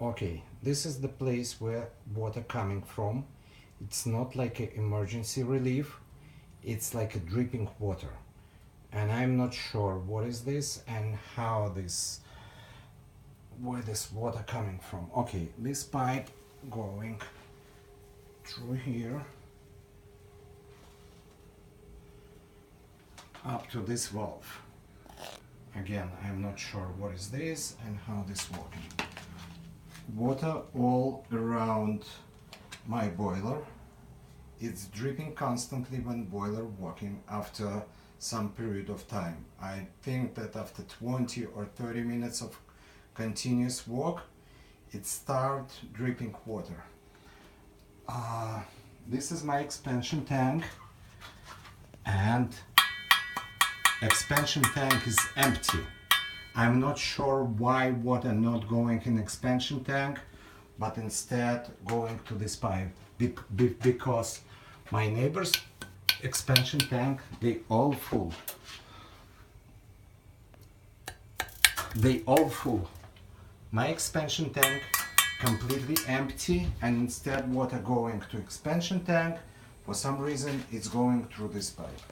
Okay, this is the place where water coming from. It's not like an emergency relief, it's like a dripping water. And I'm not sure what is this and where this water coming from. Okay, this pipe going through here up to this valve. Again, I'm not sure what is this and how this working. Water all around my boiler. It's dripping constantly when boiler working after some period of time. I think that after 20 or 30 minutes of continuous work, it start dripping water. This is my expansion tank, and expansion tank is empty. I'm not sure why water not going in expansion tank, but instead going to this pipe because my neighbor's expansion tank, they all full. My expansion tank completely empty, and instead water going to expansion tank. For some reason it's going through this pipe.